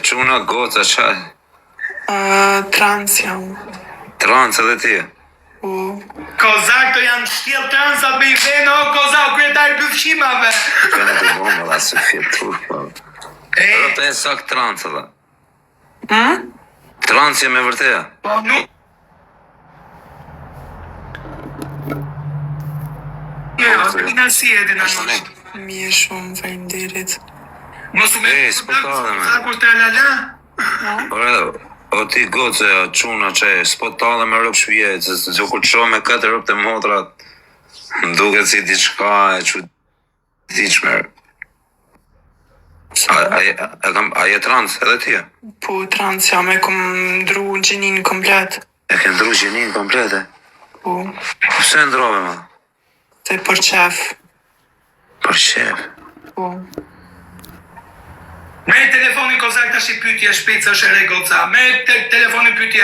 quna, goca, qaj? Trans jam. Trans edhe ti? Kozak të janë shtjel transat me i venë, o Kozak, kretar bëfqimave. Kënë të bomë, da se fjetur, po. Edhe të e sak trans, edhe? Trans je me vërteja? Po, nuk. Ina si edhe në nështë. Mirë shumë, faleminderit. Mosu me s'potale me. Kozakur të alala? Ore, o ti goce, quna që s'po tale me rëpë shpjetë, se kur qo me 4 rëpë të motrat, më duket si diçka e që diqme. A je trans edhe ti? Po, trans jam, e kom ndru gjinin komplet. E ke ndru gjinin komplete? Po, Pse ndrove ma? se për qef. Për qef. Po. Me telefonin Kozak të shi pytje, shpejt së shere goca. Me telefonin pytje.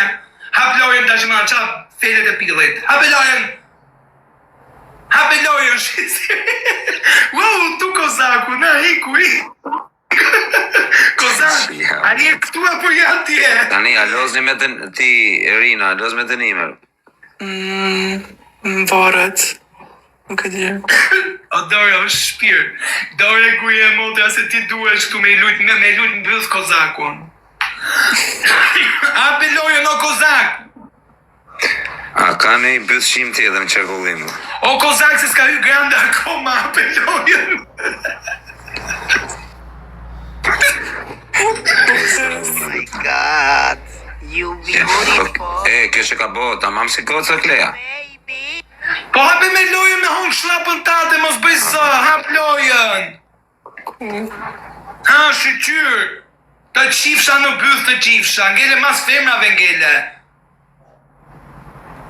Hap lojën të shima qap felet e pillit. Hape lojën! Hape lojën, shisi. Wow, tu Kozaku, na hiku i. Kozak, a je këtu apo janë tje? Tani, a lozni me ti, Irina, a lozni me të nimer? Më varet. Nuk e di. O dore, o shpirë. Dore ku je motra se ti duesh këtu me lut në bëth Kozakun. Hape lojën o Kozak! A ka një bëthshim tjetër në qërkullimu? O Kozak se s'ka hy granda akoma, hape lojën! Oh my God, you beautiful Kështë ka bo, ta mam si goca Kleja. baby. Po hape me lojën me hongë shlapën tate, mos bëj zë, hap lojën! Ha, shqyr! Të qifsha në bëth të qifsha, ngele mas femrave ngele.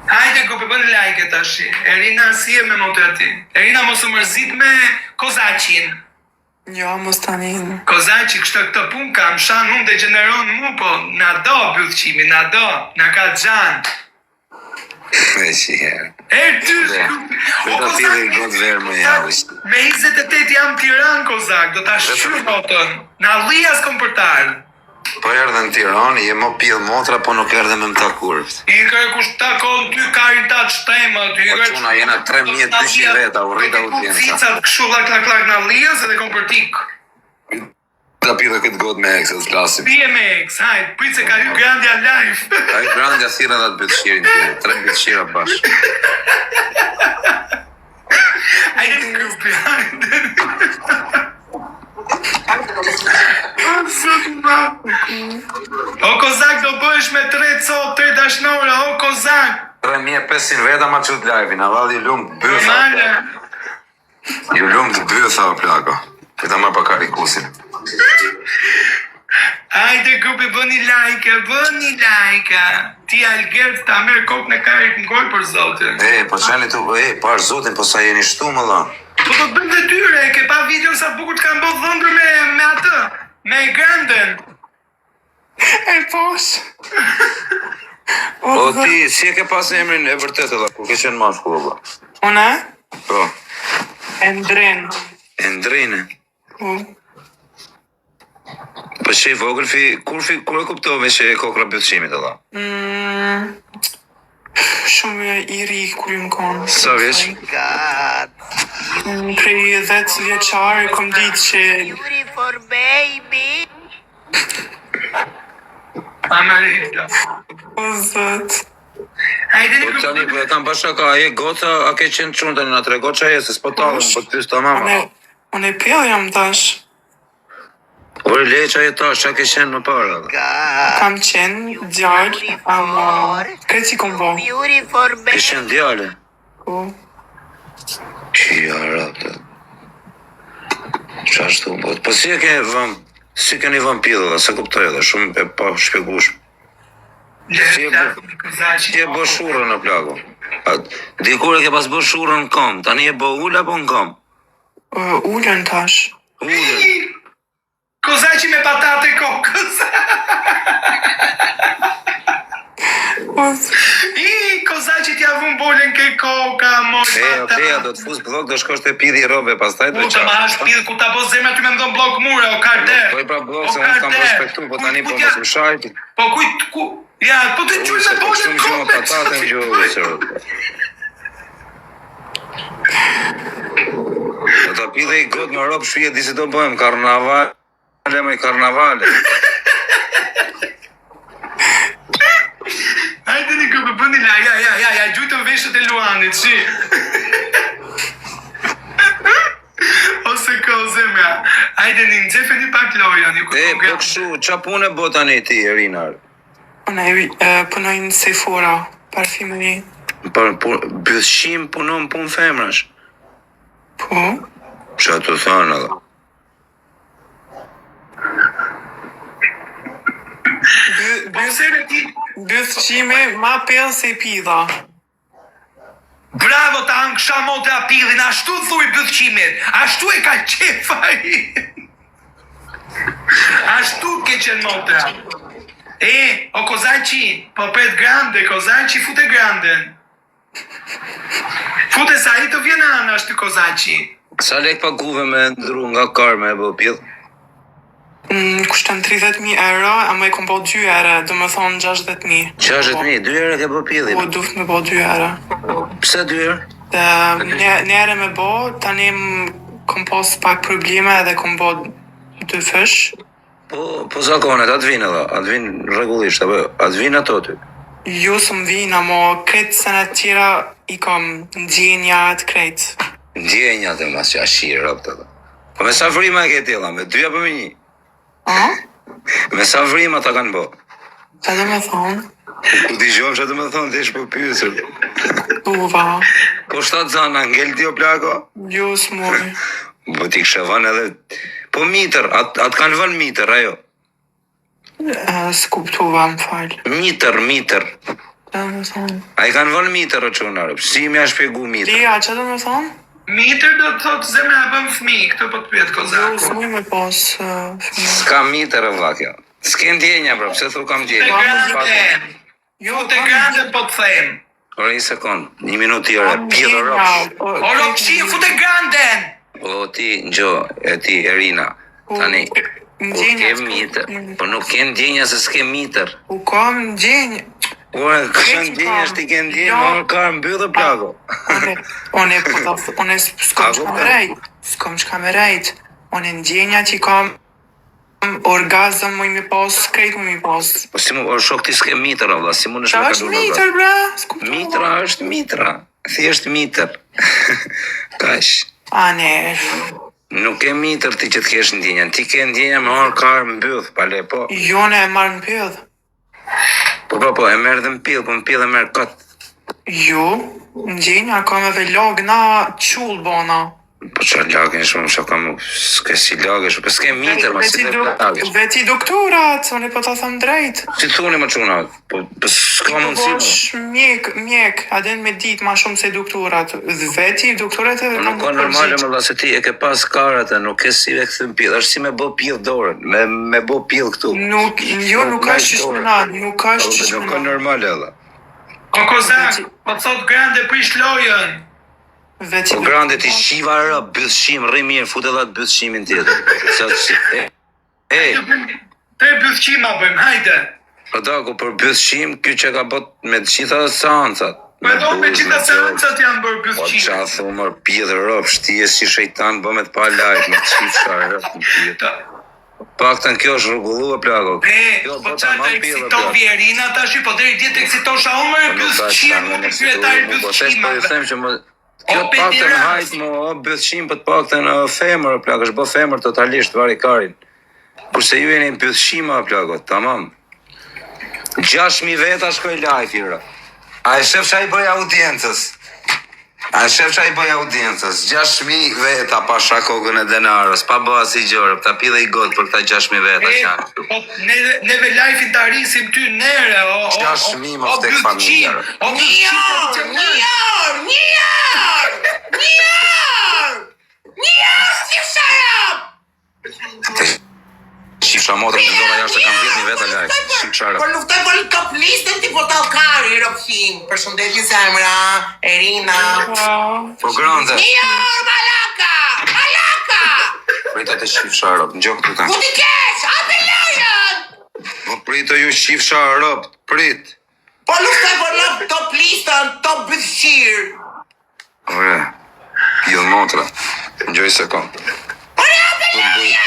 Hajde ku përbën like tash. Erina si e me motra ti? Erina mos u mërzit me Kozacin. Jo, mos tani. Kozaci kështë këtë pun kam, shan unë degeneron mu, po na do bëthqimi, na do, na ka gjanë. Me shiherë. E ty Do të tjede i gotë verë më javës. Me 28 jam Tiran, Kozak, do ta shqyrë botën. Në Allias kom përtarë. Po erdhe në Tiranë, je më pjellë motra, po nuk erdhe me më takurët. I kërë kush takon ty karin ta qëtemët. Po quna, jena 3200 veta, u rrita u tjenë. Cicat këshu lak në Allias edhe kom përtik. Ta pjellë këtë gotë me eksë, të klasim. Pije me ex, hajt, prit se ka ju Grandja live. A i grandja thira dhe të bëtëshirin tjene, 3 bëtëshira bashkë. Hajde të grupi, hajde. O Kozak do bësh me 3 cot, 3 dashnore, o Kozak. 3500 veta ma qëtë live-in, a valë i lumë të bëtha. Normale. Ju lumë të bëtha o plako. Këta ma pa karikusin. Hajde grupi, bëni like. Ti Algert ta merë kokë në karit në gojë për zotin. Po qeni tu, parë zotin, po sa jeni shtu më la. Po do të bëjmë dhe tyre, ke pa video sa bukur të kanë bëhë dhëndër me atë, me Granden. E posh. Po ti, si e ke pas emrin e vërtet edhe, kur ke qenë mashkull, ba? Une? Po, Endrin. Endrine. Po. Po që i vogël, kur e kuptove që e kokra bëtëshimit edhe? Shumë i ri kur ju më konë. Sa vjeç? God, Prej 10 vjeqare kom ditë që beautiful baby. Amarita. o zët. Hajde Po në tani, grupi. po e kam bashaka, a je goca, a ke qenë qunë tani nga tre goqa e, se s'po talëm, po t'pys të mama. Unë e pjell jam tash. Ore leqa e tash, qa ke qenë më parë? God, Kam qenë djallë, ama kreci kom bo. beautiful Ke baby. qenë djale? Po. Qia rapte. Qa ashtu më po si e ke vëm, si ke një vëm pjellë, se kuptoj edhe, shumë e pa shpjegush. Si e bo shurën në plago? Dikur e ke pas bo shurën në kom, tani e bo ullë apo në kom? Ullën tash. Ullën. Kozaci me patate kokës. O I, kozaqi t'ja vun bolen ke koka, moj Teja do të fus blok, do shkosh te pidhi robe, pastaj do Ku të ma hash pidh, ku ta bo zemra ty me më dhon blok mure, o karder. Po pra blok se unë kam respektu, po tani po mos më shajti. Po kujt, ku... Ja, po të gjuj me bolen kopet. Patatën gjuhë, do ta pidhe i god me rob shpije, di se do bëhem karnavale me karnavale. Hajde një këpë, bëni la, ja, gjujtëm veshët e Luanit, shi. Ose ko zemra, hajde një nxefe një pak loja, një Po kështu, qa punë bo tani ti, Erinar? Punoj në Sephora, parfimeri. Bëthshim punon pun femrash? Po? Qa të thonë edhe? Bëthqime ma pellë se pidha. Bravo ta ankësha mote apillin, ashtu thuj bëthqimit, ashtu e ka qefa i. Ashtu ke qenë mote. O kozaqi, po 5 grande, kozaqi fute granden. Fute sa i të vjen anë ashtu kozaqi. Sa lek paguve me ndru nga karme e bë pjellë? Kushton 30.000 euro, ama e kom bo 2 ere, do më thonë 60.000. 60.000, 2 ere ke bë pjellë? Po, duft me bo 2 ere. Pse 2 ere? Një ere me bo, tani kom pos pak probleme edhe kom bo 2 fysh. Po zakonet, atë vinë edhe, atë vinë regullisht, atë vinë ato ty. Jo së më vinë, amo kretë senet tjera i kom ndjenja të kretë. Ndjenja të mas që ashirë rëpë të. Po me sa vrima e ke tjela, me 2 apo me 1? Me sa vrima ta kanë bo? Që do me thonë? Ku t'i gjohë që do me thonë, t'i shpo pysër. Tuva. Po 7 zana, ngell t'i o plako? Jo së mori. Po t'i kështë vën edhe... Po mitër, atë kanë vën mitër, ajo? S'kuptuva më falë. Mitër. Që do me thonë? A i kanë vën mitër o qunarë, si mi a shpjegu mitër? Lia, që do me thonë? Mitër do të thotë zemra e bëm fëmi, këtë po të pjetë Jo, kozaku. s'muj me pas fëmijë. S'ka mitër e vla kjo. S'ken djenja, bro, pse thu kam Fute djenja? grande, fute grande po të them. Ore, 1 sekund, 1 minutë tjere, pjellë rëpsh. O lokëqi, fute granden! O ti, Gjo, e ti, Erina, tani, po ke mitër, po nuk ke ndjenja se s'ke mitër. U kam ndjenjë. Ore, kështë ndjenja është ti ke ndjenja, më ka mbyllë plako. One s'kom qka me rejt. One ndjenja që i kam orgazm më i mi pas, krejt më i mi pas. Po si mu, o shok ti s'ke mitër, avla, si mu Qa nëshme ka është mitër, bre? Mitra është mitra, thjesht mitër. Kash. A ne, Nuk ke mitër ti që t'kesh ndjenja, ti ke ndjenja me orë karë mbyllë, pale, po. jone e marrë në pjodh. Po, e merë dhe m'pillë, po m'pillë e merë katë. Jo, ndjenja kam edhe lagna qullë bona. Po që lagën shumë, që kam, s'ke si lagën shumë, po s'ke mitër, ma si dhe lagën. Veti doktorat, unë po ta thëmë drejt. Si thuni më quna, po s'ka mundësi më. Bosh mjek, adin me dit ma shumë se doktorat. Veti doktorat edhe Nuk ka normale më dha se ti e ke pas karët e nuk ke si e këthëm pillë, është si me bo pillë dorën, me bo pillë këtu. Nuk ka shishmenat, nuk ka Nuk ka shishmenat. normale edhe. O kozak, po të thot grande prish lojën. Veti Po grande ti shiva rë, bëthshim, rri mirë, fut edhe atë bëthshimin tjetër. Tre bëthqima bëjmë, hajde. Po daku, për bëthshim, kjo që ka bot me të gjitha seancat. Po edhe me gjitha seancat janë bërë Po bëthqime. qa thumër, pjedhë rëpë, shtije si shejtan, bëmet pa lajt, me të qifë rëpë në pjedhë. Pak të në kjo është rrugullu e plako. Po qa të eksiton vjerina tash, po deri djetë eksitosha unë më bëthqime, më kryetari bëthqime. Kjo të pak të në hajtë më bëthshim për të pak të në femër, plak, është bë femër totalisht, vari karin. Kurse ju jeni bëthshima, plako, tamam. 6.000 veta shkoj live, jira. A e shef qa i bëj audiencës? 6.000 veta pa shakogën e denarës, pa bëha si gjërë, ta pidhe i gotë për këta 6.000 veta qanë. Neve live-in të arisim ty nere, 6.000 më ftek familjarë. Një motrën të dora jashtë kam 10.000 veta lajk. Shik çfarë. Po luftoj për top listën ti portallkari Robsin. Përshëndetje zemra, Erina. Po grande. Jo, malaka! Malaka! Prita të shif çfarë. Ngjok këtu tani. Ku ti kesh? Hapi lojën! Po prita ju shif çfarë. Prit. Po luftoj për top listën, top bëshqir. Ore. Jo motra. Ngjoj sekond. Po hapi lojën!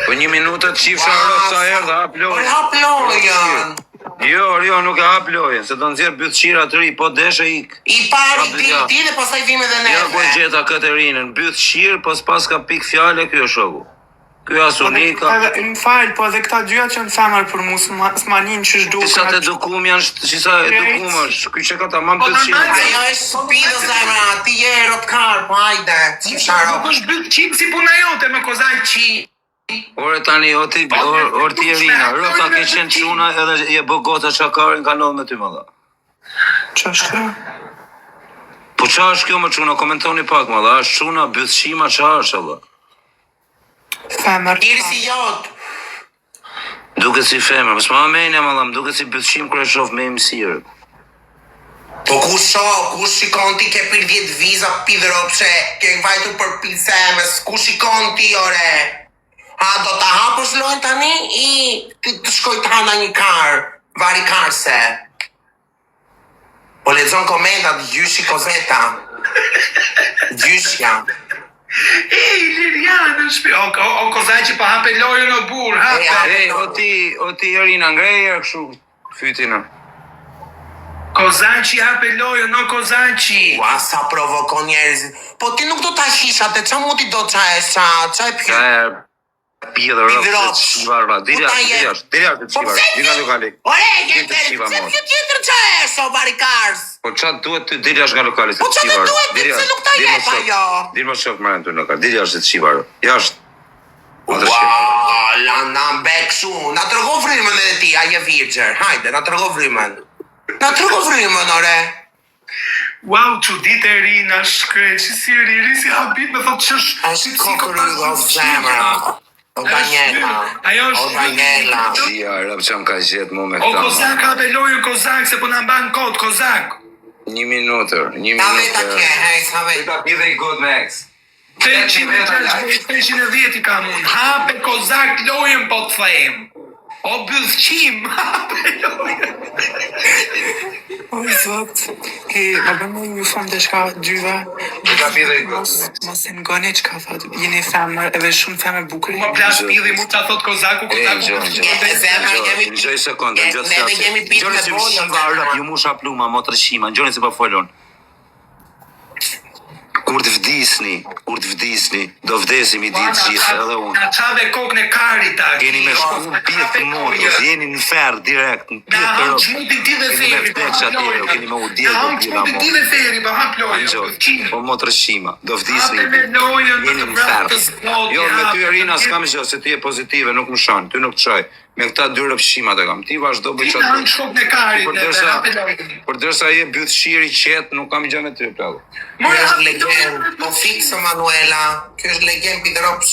Po 1 minutë të shif çfarë sa erdha hap Po lojën. hap lojën. Jo, nuk e hap lojën, se do nxjerr bytëshira të ri, po deshe ik. I pari ti dhe pastaj vime dhe Ja ku neve. gjeta Katerinën, bytëshir, po s'pas ka pik fjale, ky është shoku. Ky asunika. Më fal, po edhe këta dyja që në femër për mu s'manin që shdu. Disa të edukum janë, disa edukum është, ky që ka tamam Po, bytëshir. normal, Ajo është stupido zemra, ti je rotkar, po hajde. Si sharo. Po është byt qim si puna jote me kozaj qi. Ore tani, o ti Erina, rëka ke qenë quna edhe je bë gota çakarin ka ndodhur me ty më dha. Që është kjo? Po qa është kjo më quna, komentoni pak më dha, është quna, bytëshima, qa është edhe? Femër. Iri si jot. Duke si femër, mësë ma menja më dha, më duke si bytëshim kërë e shof me mësirë. Po ku shikon ti ke për 10 viza pidhropshe, ke vajtur për pilsemes, ku shikon ti ore? A do ta hapësh lojën tani ti të shkoj të hana një vari karse. Po lexon komentat gjyshi Kozeta. Gjyshja. Lirian, o kozaj që pa hape lojën o burë, hape. Ej, o ti Erina, ngrejer kështu fytina. Kozaj që hape lojën, o kozaj që. Ua, sa provokon njerëzit. Po ti nuk do ta hishat, e qa mu ti do qa e qa e pjë? Ka e pjedhë rëpë të shivarra. Dirja të shivarra. Dina lokali. Ore, Din të jetër, shiva, pse mor. pjë tjetër qa e so vari kars? Po qa duhet të dirja është nga lokali se Po të qa me shivarra. duhet, se nuk ta jep ajo. Dirë më shok më rënë të në lokali. Dirja është të shivarra. Jashtë. Më të shqip. Ua, la na mbek shu. Na tërgo frymën edhe ti, a je virgjer. Hajde, na tërgo frymën. Na tërgo frymën, ore. Wow, që ditë e rina, shkreq, si riri, si habit, me thot që Është kokëri o zemra. O Daniela. Ajo O është- Daniela. Ja, rëpë që më ka gjetë mu me O këta. kozak hape lojën, kozak, se po në mban kod, kozak. 1 minutër. 1 Sa veta minutër. ke, hej, sa veta. Ta pjedhe i god me ex. 310 i kam unë, hape kozak lojën po të thejmë. O bëzqim, hape lojën. O, zot. E, ma bëmë ju famë të shka dyve. Ka pjedhe i god. Mos e ngoni që ka thot. Jeni femër, edhe shumë femër bukër. Më plas pidhi, mu që thot kozaku, kozaku. Gjoj sekundë, në gjotë Ne jemi pitë Gjoni me si më bolën, shima rëp, ju musha pluma, motër shima, gjoni si pa folon. Kur të vdisni, do vdesim i ditë gjithë, edhe unë. Na qave kokë në kari ta. Jeni me shku në pjetë motës, jeni në ferë direkt, në Na pjetë ham rëp. çmutin ti dhe Keni me feri, vdek që atyre, keni me u Na djelë, ham do pjela çmutin ti dhe feri, pa hap lojën. Anjo, po motër shima, do vdisni, Hape me lojën, jeni në ferë. Jo, me ty Erina s'kam gjë, se ti e pozitive, nuk më shanë, ty nuk të qaj. Me këta dy rëpshimat e kam, ti vazhdo bëj Ti qatë na ham shok në kari, Por dhe derisa- hape lojën. Por dërsa je bytë shiri qetë, nuk kam gjë me ty, plako. Kjo është legend, po fiksë Manuela. Kjo është legend pidhropsh.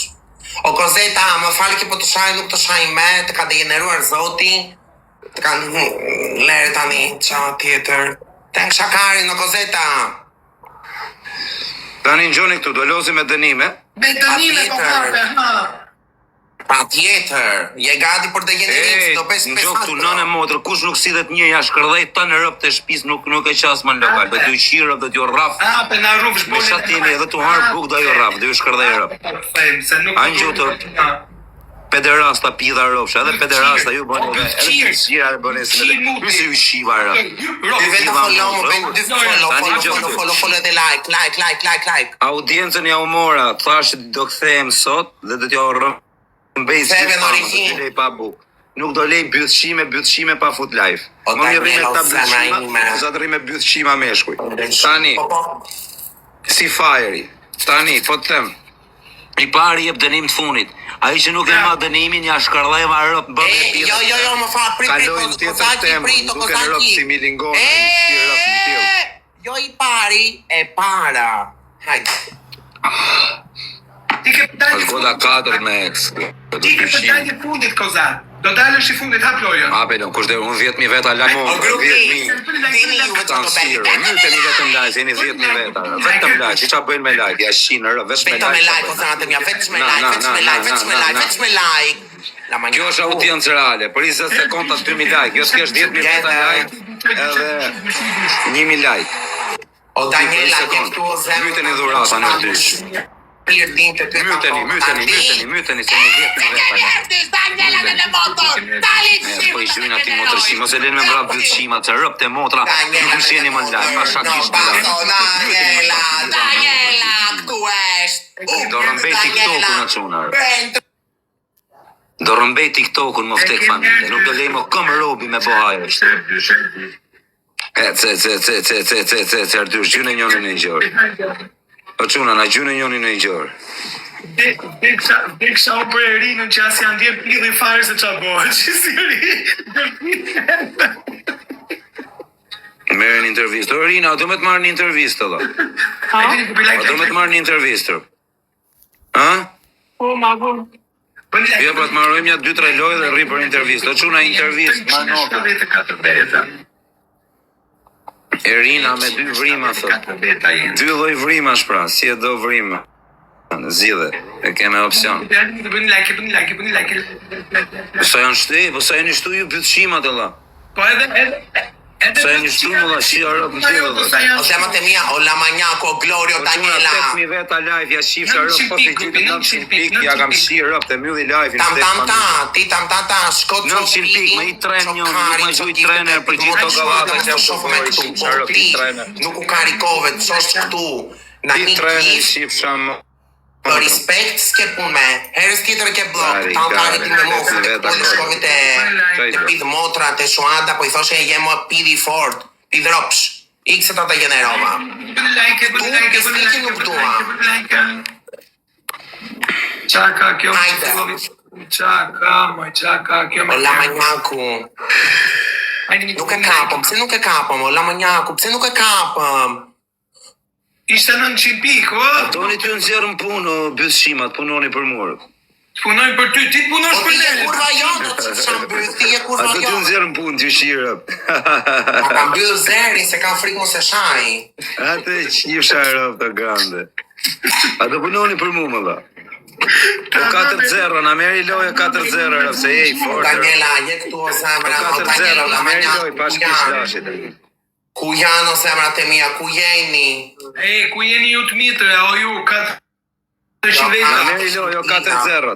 O Kozeta, më falë ki po të shaj, nuk të shaj me, të ka degeneruar zoti. Të kanë lere tani, qa tjetër. Ten shakarin, o Kozeta. Tani në gjoni këtu, do lozi me dënime. Me dënime po hape, ha. Pa tjetër, je gati për degenerim, do pes në gjokë këtu, nënë e motër, kush nuk sidhet një ja shkërdhej të në rëp të shpis, nuk e qas më në lokal. Dhe t'ju shirë dhe t'ju raf. Hape na rrufsh Me bolën. sa t'jeni edhe t'u harë buk dhe ju raf, dhe ju shkërdhej rëp. Se nuk Anjo të pederasta pidha rëpsha, edhe pederasta ju bëni edhe qirë. të shira e bëni se Qirë muti. Nëse ju shiva rëp. Dy veta follow, më bëjnë dy follow dhe like. Audiencën ja umora, thashë do kthehem sot dhe do t'ja rrëm mbejt Theve në origin. lej pa buk. Nuk do lej bythshime pa fut live. O, Më mirë rrim me Daniela, këta zemra ime. bythshima, sa të rrim me bythshima meshkuj. Tani, Po, si fajri. Tani, po të them. I pari jep dënim të funit. Ai që nuk e ma dënimin, ja shkardheva rëp, bëm e pira. Jo, më fa, prit, Kalojnë tjetër temë, duke në rëp si milingona, një shqirë rëp në tjilë. Jo i pari, e para. Hajde. Ti ke dalë Është goda 4 me ex. Ti ke dalë i fundit koza. Do dalësh i fundit, hap lojën. Hape, kush dhe unë 10.000 veta la O motra, grupi, 10.000. dini juve që San të Siro, beli. myteni vetëm like, jeni 10.000 veta. Vetëm like, që qa bëjnë me like, ja shinë rë, veç me Vetëm me like, like. o zanate mja, veç me Na, like, na, veç me na, like, veç me na, like, na. veç me like. La manjaku. Kjo është audiencë reale, për 20 sekonda 2.000 like, jo s'kesh 10.000 veta like, edhe 1.000 like. O Daniela, Sekond. ke këtu o zemë. Myteni dhurata në dy. Mirë din të ty. Myteni, se një 10.000 veta like. Daniela në motor, dali Po i shuin ati motrë shima, mos e len me mbrap dytë shima, që rëp të motra, nuk më sheni më like, pa shakisht në like. Daniela, këtu është. Do rëmbej TikTokun në qunar. Do rëmbej TikTokun më vtek familje, nuk do lej më këm robi me bohaje. Ce ardysh, gjyne njoni në gjërë. O quna, na gjyne njoni në gjërë. Deksa u për e rinën që asë janë djemë pili fare se qa bëhet, që si Merë një intervistë. O Rina, do me të marrë një intervistë, do. Do me të marrë një intervistë. Ha? Po, magun. Jo, pra të marrojmë një 2-3 lojë dhe rri për intervistë. O quna intervistë, ma nokë. Erina me 2 vrima, thot. 2 lloj vrimash pra, si e do vrima. Zgjidhe, e kena opsion. Bëni like. Sa janë shtë, po sa janë shtu ju pyetëshimat alla. Po edhe Sa janë shtu mulla, shi arop në tjilë dhe. O zemë të mia, o la manjaku, o Glorio, Daniela. 8.000 veta live, ja shifë arop, po të gjithë 900 pik, ja kam shi arop të mylli live. Tam, ti tam, shko të 900 pik, me i tren një, nuk ma gjuj trener për gjithë të gavata që shof me këtu, po ti, nuk u karikove, të shosh këtu, na Ti një trener kif, shifë sham. për respekt s'ke pun me, herës tjetër e ke blok, tam kari ti me mokë, të këpun shkovi të pidh motra, të shuada, po i thoshe e jemo pidi fort, pidropsh, ikse të të generova. Çaka, kjo Hajde. Çaka, kjo O la manjaku, nuk e kapëm, pse nuk e kapëm, o la manjaku, pse nuk e kapëm? Ishte 900 pikë, o? Doni ty në zjerën punë, o bëshimat, punoni për murë. Punoj për ty, ti punosh O për ti je ne. kurva jonë, të shamë bëjë, ti je A kurva do ty në jonë. zjerën punë, ty shirë. Ma kam bëllë zeri, se kam frikë mos e shaj. Ate që një sharë të grande. A do punoni për mu më dha. Po 4-0, na meri loje 4-0, rëpse ej, fortë. Daniela, je këtu o zemra, o 4-0, Daniela, na la meri manjaku, loje, pa ku shkish janë? lashit. Ku janë o zemrat e mia, ku jeni? Ku jeni ju të mitre, o ju, 400 Na veta. meri loje, o 4-0.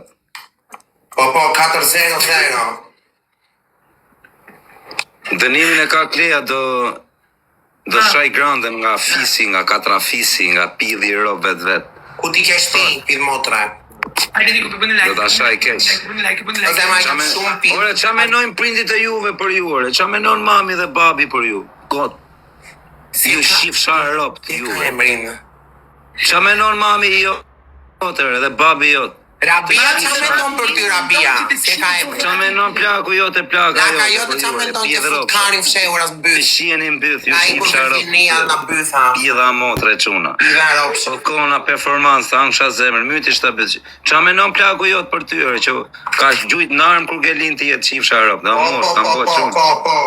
Po, 4-0-0. Dënimin e ka Kleja do shaj grandën nga fisi, nga katrafisi, nga pidhi rob vet. Ku ti kesh ti, pidh motre? Hajde Niko, bëni like. Do ta shaj keq. Bëni like. O zemra, jam shumë pidh. Ore, qa menojnë prindit e juve për ju, ore? Qa menojnë mami dhe babi për ju? God, ju shif sharë rob të Ka juve. emrin. Qa menojnë mami jotër dhe babi jotë? Rabia, qa me tonë për ty, Rabia? Se ka emrin. Qa menojnë plaku jote, plaka Laka jote jote për qa me juve? tonë të Pjedhe rob. futkarin fshehuras Të bëth. shieni mbyth, ju Na i shif kur sharë rob. Virginia na bëtha. Pjedha motre quna. Pidha ropsh. Po kona performansë, angsha zemër, myti shta bëtë. Qa menon plaku jotë për tyre, që ka gjujt në armë kur gelin të jetë qif sharop, da mos, kam po qumë.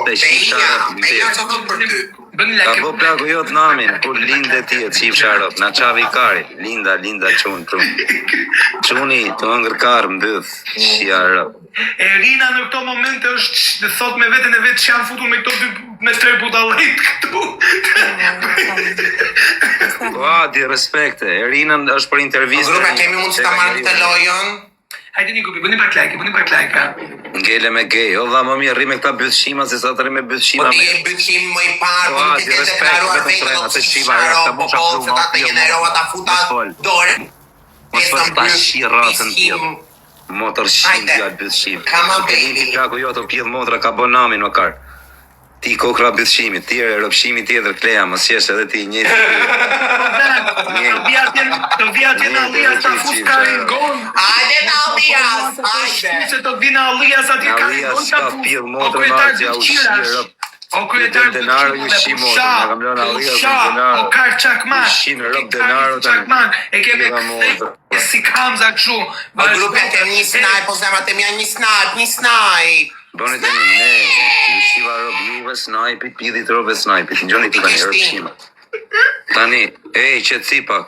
Dhe qif sharop, E ja qa thot për ty. Bëni ka like. po plaku jotë namin, kur linde të jetë qif sharop, na qavi kari, linda, qunë, prunë. Quni, të ngërkar, mbyth, shia rëp. Rina në këto momente është thot me veten e vetë që janë futur me këto dy me tre budallëk këtu. Po, di respekte, Erina është për interviste. Grupe, kemi mund që ta marrë të lojën? Hajde Niko, bëni pak like. Ngele me gej, o dha më mirë, rri me këta bëthshima, se sa të rri me Po bëthshima ti me... e bëthim më i parë, Po, po nuk di e ke respekt, deklaruar vetëm vetë, trena, do të të shiva, sharo, ta po busha po, pluma, se ta të jo, generova ta futa mos fol. dore. Mos fol ta shiratën tjilë. Motor shim Hajde. t'ja bëthshim. Come on, baby. Plaku jo të pjedh motra ka bonamin më karë. Ti kokra bëthshimit, tjere rëpshimi tjetër Kleja, mos jesh edhe ti njëti. Të vija tjenë Alias ta fut karin gon. Hajde në Alias, hajde. Se të vina Alias atje karin Alias gon ka pjedh motra ma që ja u shirë. O kryetar të denaro ju shi motor, na kam lënë arria me denaro. O kar çakmak. Shi në rob denaro tani. Çakmak. E kemi Leva motor. kthej si kamza kështu. Po grupet e një snaj, po zemrat e mia një snaj. Bone të një, ju shiva rob juve snajpit, pidit robe snajpit. Njoni të tani, rob shima. Tani, qetësi pak.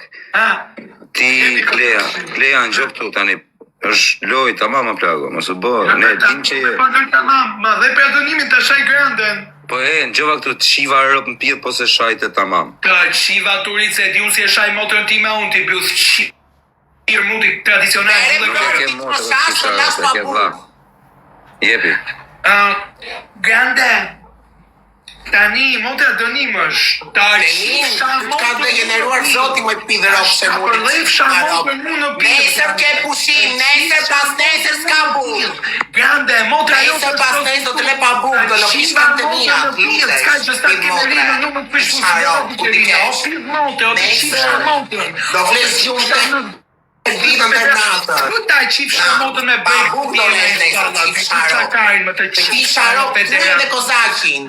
Ti, Klea në gjok tu tani, është loj tamam më plago, mos u bë, ne dim që je. Po loj tamam, ma dhe për adonimin të shaj grandën. Po në gjova këtu të shiva rob në pidh, po se shajte tamam. Të shiva turit se di unë si e shaj motorën time unë ti bjuth shirë mundi tradicional. Ke motor, si shajte, ke vla. Jepi. Grande, tani motra dënim është. Ka degeneruar zoti më pidhe ropse mu. Nesër ke pushim, nesër pas nesër s'ka buk. Grande, motra jo Nesër pas nesër do të le pa buk, do lo pishkan të mia. Ska që sta keme rinë, nuk më të pish Do vles gjumëte. Vitën të natë. Putaj qifsha motën me bëjë. Buk do les nesër qif sharo. Ty dhe kozakin.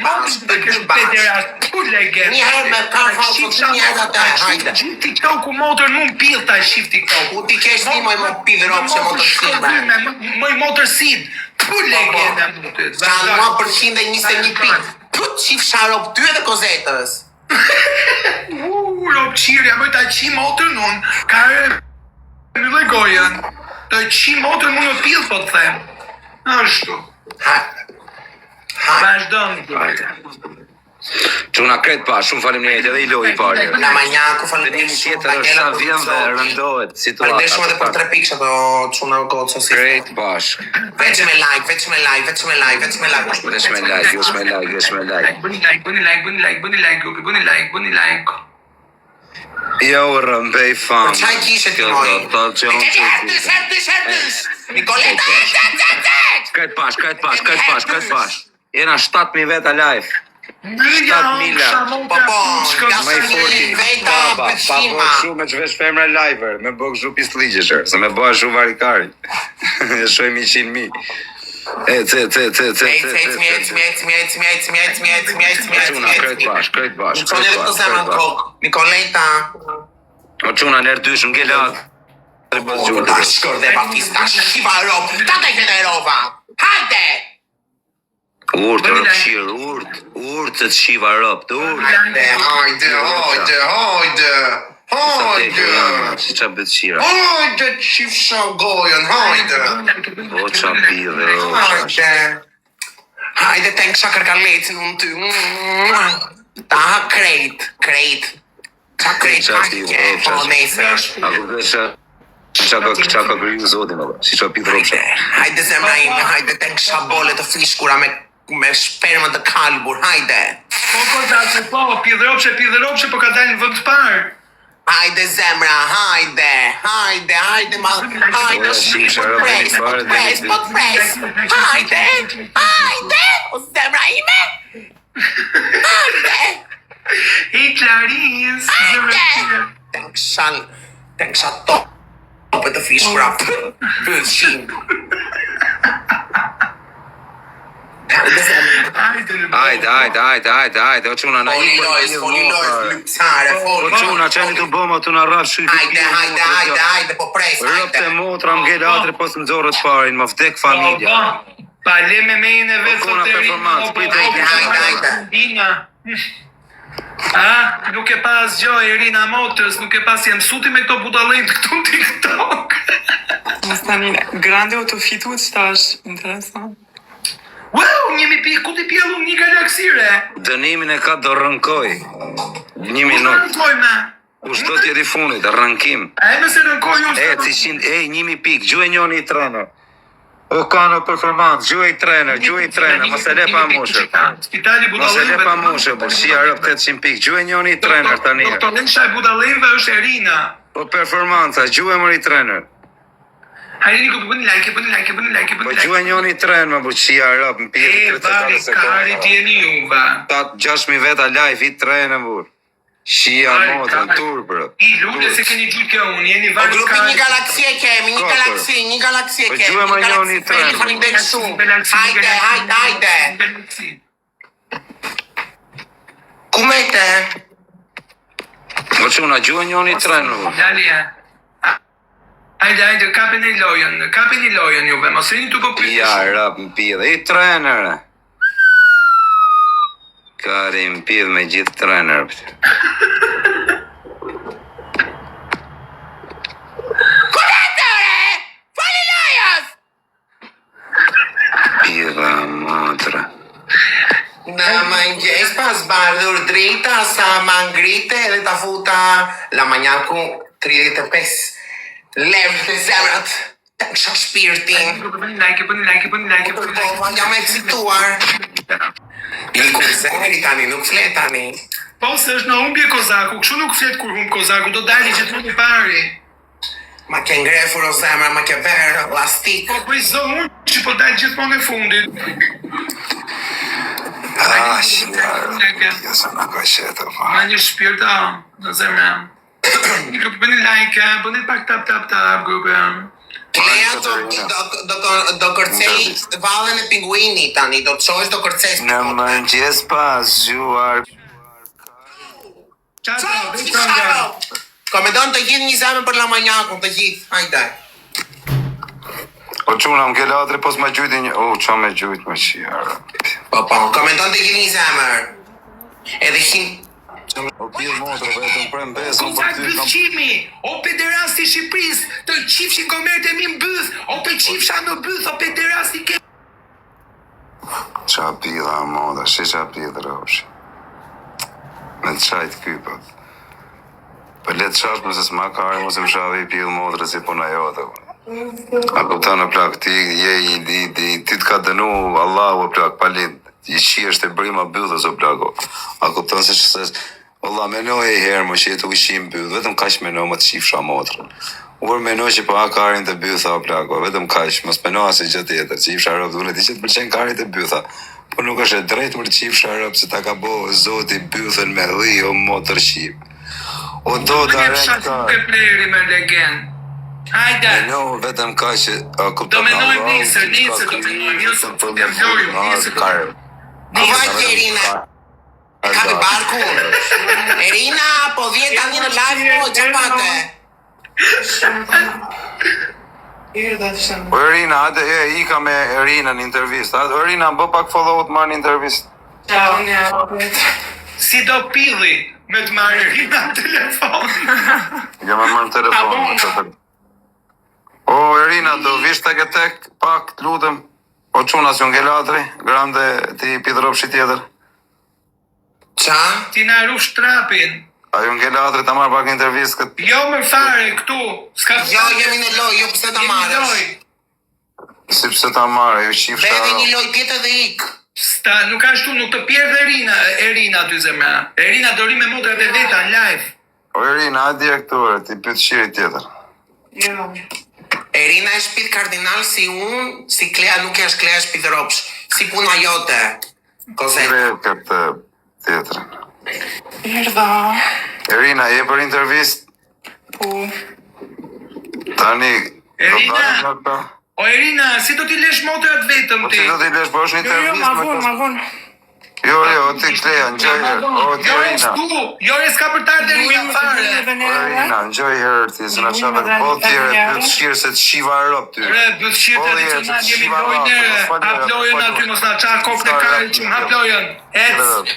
Një herë me ka falë, një herë atë. Hajde. TikTok u motor nuk pil ta shif TikTok. U ti kesh një moj më pidhe ropse motërshime. Moj motërsid. Pu legenda motër. Zanë mua për 121 pik. Put qif sharo, ty dhe kozetës. Rob qirja, më ta qi motor nun. Ka në dhe gojen. Të qi motor më në pil, po të them. Ashtu. Vazhdo në Çuna kret pa, shumë faleminderit edhe i loj i parë. Na manjaku, Një faleminderit tjetër është sa vjen dhe rëndohet situata. Faleminderit shumë edhe për 3 pikë që do çuna gocë si. Krejt bashk. Veç me like. Vesh me like. Bëni like. Ja u rëmbej fam. Çaj kishe ti moj. Nikoleta, Kret pash. Jena 7.000 veta live. po, Më i forti. veta Pa pëlqima. bo shumë me çvesh femra liver, me bo kështu pisligjesh, se me bëha shumë varikari. Shojmë 100.000. Krejt bash. Nikoleta. O çuna nër dysh ngelat. Ta shkër dhe Batista, shiva rop, ta të generova. Hajde! Urt, rëpshir, urt se të shiva rëp, Hajde. Si qa bëtë shira. Hajde, qif shagojën, hajde. O qa bidhe, Hajde. Hajde, të në kësha kërkalecin unë ty. Ta krejt. Ta krejt, hajde, po nesër. Ako kësha qa ka kërju zotin, si qa pidhe rëpsha. Hajde zemra ime, hajde, të në kësha bole të frishkura me shpermë të kalbur, hajde. Po, pidhëropshe, po ka dalë në vënd parë. Hajde zemra, hajde, po të pres, hajde, o zemra ime, hajde, Hitleris, të në kësha topë të frishkura, përshin. Hajde, o quna na i Folilojës, lypsare, O quna, qeni të bëma të në rraf shrifi. Hajde, po pres, Rëpte hajde. motra më gelatre, po së më zorët parin, më vdek familja. Pa le me mejnë e vetë Po, kona performancë, hajde. Nuk e pas gjo Irina Motors, nuk e pas jem suti me këto budalejt këtu në TikTok. Mos tani, grande o të fitu që ta është interesant. Wow, 1.000 pikë, ku ti pjellu një galaksire? Dënimin e ka do rënkoj. 1 minut. Kushto t'jeti funit, rënkim. E nëse rënkoj unë. 1.000 pikë, gjuhe njoni i trener. O ka në performancë, gjuhe i trener, mos e le pa moshe. Spitali Mos e le budalejve. pa moshe, por si arëp 800 pikë, gjuhe njoni i trener tani. Doktorin shaj budalejve është Erina. O performanca, gjuhe mëri trener. Hajde Niko, bëni like. Po gjuhe njoni i trener, por si arëp në pjeti 34 kari sekonda. tjeni juva. Ta 6.000 veta live i trener, bur. Shia motën, turpër. I lullë se keni gjujtë kjo unë, jeni O varë grupi një galaksi e kemi, një galaksi e Po kemi. gjuhe më njoni i trener. Faleminderit shumë. Hajde. Hajde. vete. O çuna gjuhën njoni trenë. Dalje. Hajde, kapini lojën juve, mos rini tu po pyetje. Ja, rap në pidhe. I trener. Kari në pidhe me gjithë trener. Pidhe motra. Në mëngjes pas bardhur drita sa ma ngrite edhe ta futa la manjaku 35 levë të zemrat të kësha shpirtin. Bëni like. Po, jam eksituar. I kurzeri tani, nuk flet tani. Po se është në humbje Kozaku, kështu nuk flet kur humb Kozaku, do dali gjithmonë i pari. Ma ke ngrefur o zemra, ma ke verë, lastik. Po i zonë që po dali gjithmonë e fundit. Jesa në ka shetë, pa. Ma një shpirta në zemra. Bëni like, bëni pak tap grupe. Leja do kërcej vallën e pinguini tani, do të shohësh do kërcej. Në mëngjes pas gjuar. Qato. Komendon të gjithë një zemër për la manjakun, të gjithë, hajde. O quna më ke latri, pos ma gjujti një... O, qa me gjujt me qia. Po, komendon të gjithë një zemër. Edhe hin... O pjellë motrë, vetëm prem besën për Kozak ty kam... bëthqimi, o pederasti Shqipëris, të qifshin komerte mi në bëth, o të qifsha në bëth, o pederasti ke... Qa pjella moda, shi qa pjellë rëvshi. Me të qajtë kypët. Për letë qatë mëse s'ma kare, mëse më shave i pjellë motrë si puna jote. A kupta në plak, ti të ka dënu Allahu plak, palit, i është e brima bëthës o plako. A kupta se që se... Allah, menoj e herë më që jetu ishim bëth, vetëm kash menoj më të qifsha motrën. Ur menoj që pa karin të bëtha o plako, vetëm kash, mos menoj asë gjë tjetër, qifsha rëpë, dhune ti që të përqen karin të bëtha. Po nuk është e drejt më të qifsha rëpë, se ta ka bo zoti bëthën me dhi o motër shqip. O do të arend ka... Ke pleri me legend. Hajde. Menoj vetëm ka që... Do menojmë nisër, do menojmë, nisër. Vaj Erina, kapi barkun. Erina, po vjen tani në live po, që pate. O Erina, hajde i ka me Erina në intervist. Erina, bë pak follow të marrë në intervist. Si do pilli me të marrë Erina në telefon. Ja me marrë në telefon. O Erina, do vish të ketek pak, të lutëm. O quna si unë gelatri, grande ti pidropshi tjetër. Qa? Ti na rush trapin. A ju në gelatri ta marrë pak intervist këtë? Jo më fare këtu. Jo, jemi në loj, jo pëse ta marrësh. Si pse ta marrë, ju qifë Bede shara. një loj tjetër dhe ik. Sta, nuk ashtu, nuk të pjerë Erina ty zemra. Erina do ri me modrat e veta në live. O Erina, a direktore, ti pytë shiri tjetër. Jo. Erina e shpit kardinal si unë, si Klea nuk e është Klea e shpit ropsh. Si puna jote. Kozet. Kire këtë tjetërën. Erdha. Erina, je për intervist? Po. Tani... Erina! do dalim nga këta? O Erina, si do t'i lesh modrat vetëm Po ti? ti do t'i lesh, po është një Jo, intervist ma me vonë, të... ma vonë. Jo, ti Klea, njoj herë. O, ti Erina. Jore s'ka për tarë dhe Erina fare. O Erina, njoj herë ti, se në shabë po tjere, pëtë shqirë se të shiva rëp ty. Re, bëthqirë tradicional jemi lojnë, haplojën aty mos na qa kokë në kajë që haplojën. Ec.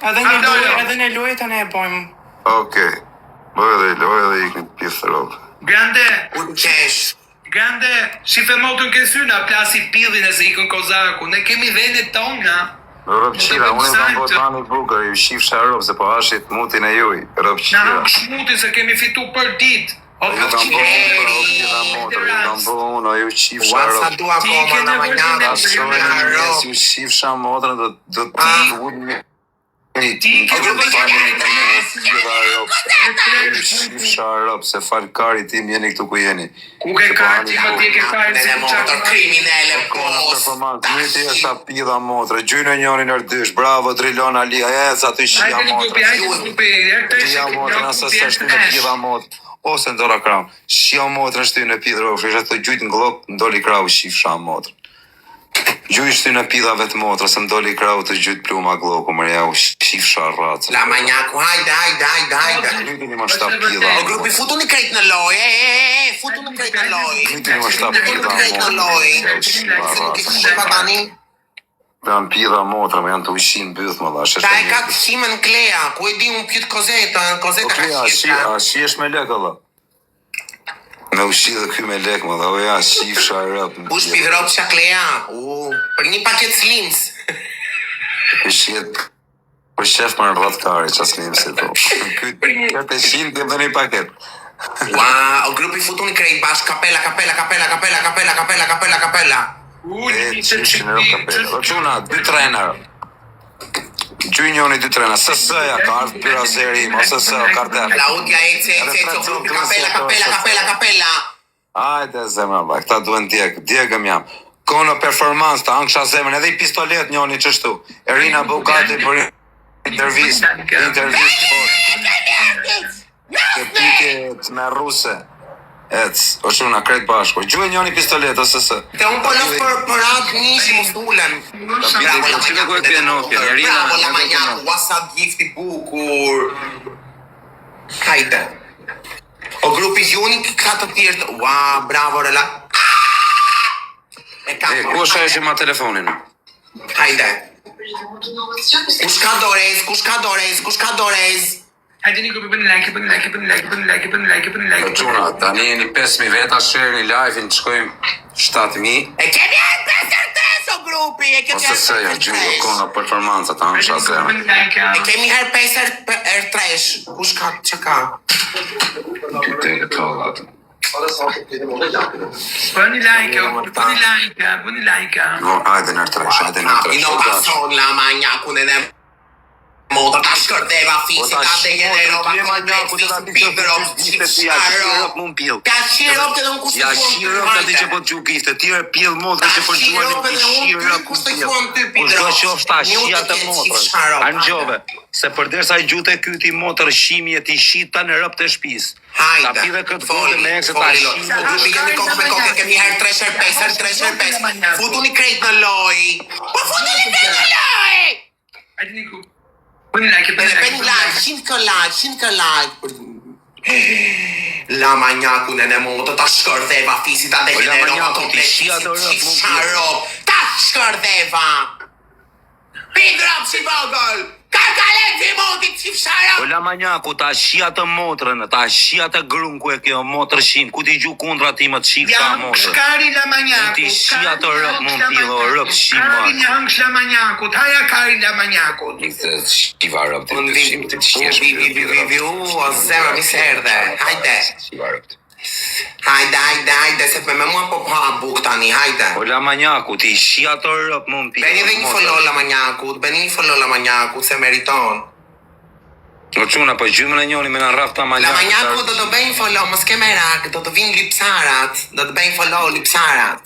Edhe në lojë të ne e bojmë. Okej. Loj edhe i këtë pjesë rëpë. Grande, Unë qesh. grande, shife motën ke syna, plasi pillin e se ikën Kozaku. Ne kemi venet tona. Rëpë qira, unë i kam botani bukër, ju shifë sharëpë, se po ashit mutin e juj. Rëpë Na qira. hap shmutin se kemi fitu për dit. O Ju kam bo unë, o ju qifë Ua sa sharëpë. dua koma në manjata. Ashoj në mes, ju shifë shamotërën, do të unë Shifë sharëpë, se falkari tim jeni këtu ku jeni. Ku ke karti, më ti ke karti Në se motor kriminele pos. Performancë, miti është ta pidha motre, gjynë njëri në rdysh, bravo, Drilon Ali, sa të shia Hajde një grupi, motre. hajde një grupi. Shia motre, nëse se shtu në pidha motre. Ose në dora kram, shia motre në shtu në pidha rofë, ishte të gjytë në glop, ndoli krau shif sha motre. Gjytë shtu në pidha vetë motre, se ndoli krau të gjytë pluma gloku, mërja u shifsha rracë. La manjaku, hajde. Lytini më shtap pilla. O grupi, futuni krejt në loj, futuni krejt në loj. Lytini më shtap Futuni krejt në loj. Se nuk i shepa tani. Janë pilla motra, me janë të ushqin byth më dha. Ta e ka të shimën Klea, ku e di unë pjut Kozeta ka shifra. A shihesh me lek, Allah? Me ushqi dhe ky me lek, më dha, o ja, shifsha rrap. Bush pidhrop qa Klea, për një paket slims. Shihet për shef më rrët kari, qas një si to. Këtë e shinë, të dhe një paket. Ua, o grupi futuni krejt bashk, kapela. O quna, 2 trener. Gjynjoni 2 trener. SS-ja, ka ardhë pyra zerim, o SS-ja, o kartel. Laudja o grupi, kapela. Ajde zemra, ba, këta duen djegëm jam. Kono performans, ta angsha zemrën, edhe i pistolet njoni qështu. Erina Bugati për intervist for. Të pyket me ruse. O quna, krejt bashko. Gjuhe njoni pistolet, o SS. Te unë po los për atë nishi mos dulem. Bravo la manjaku, wasa gifti bukur. Hajde. O grupi gjuni ka të tjertë. Ua, bravo rela. Ku është ajo që ma telefonin? Hajde. Kush ka dorez? Hajde një grupi, bëni like. Quna, tani jeni 5.000 veta, share një live-in, të shkojmë 7.000. E kemi e pesër o grupi, Ose se ja gjyë, kono performanca, ta angsha zemrën. E kemi her pesër tresh. Kush ka, që ka? Këtë e të allatë. Bëni like. Ajde nër tresh. I no pason la manjaku në moda ta shkërdeva fisi, ta degenerova komplet fisi, pidrop, shirop të dhe unë kushtë Ja shirop të di që po të gjukiste, tjere pjell modrë që po gjuar një shirop kushtë të juan ty Po shdo që ofta shia të motrën, angjove, se përdersa i gjute kyti motrë shimi e ti shita në rëp të shpis. Hajde, Ta pide këtë bote me ekse ta shimi. Grupi jemi kokë me kokë, kemi her 3x5, futu një krejt në loj. Po futu një krejt në loj! Hajde një grupi. Bëni like. Shimë kë like. La manjaku në moto, ta shkërdeva fisi, ta degenerova komplet fisi, qisharop, ta shkërdeva. Pidrop si vogël, kakalet si motit si fsharop. O la manjaku, ta shia të motrën, ta shia të grunku e kjo motrë shim, ku ti gju kundra ti më të shifë sa motrën. Shkari la manjaku. Ti shia të rëp më pilo, rëp shim Kari një hëngsh la manjaku, haja kari la manjaku. Këtë shiva rëp të Unë shim të shiesh o zemra mi se erdhe, hajde. Hajde, se me mua po pa buk tani, hajde. O la manjaku, ti shia të rëp më pilo. Beni dhe një follow la manjaku, se meriton. O quna, po gjymën e njoni me në rraf ta La manjaku. manjaku do të bëjnë follow, mos ke merak, do të vinë lipsarat, do të bëjnë follow lipsarat.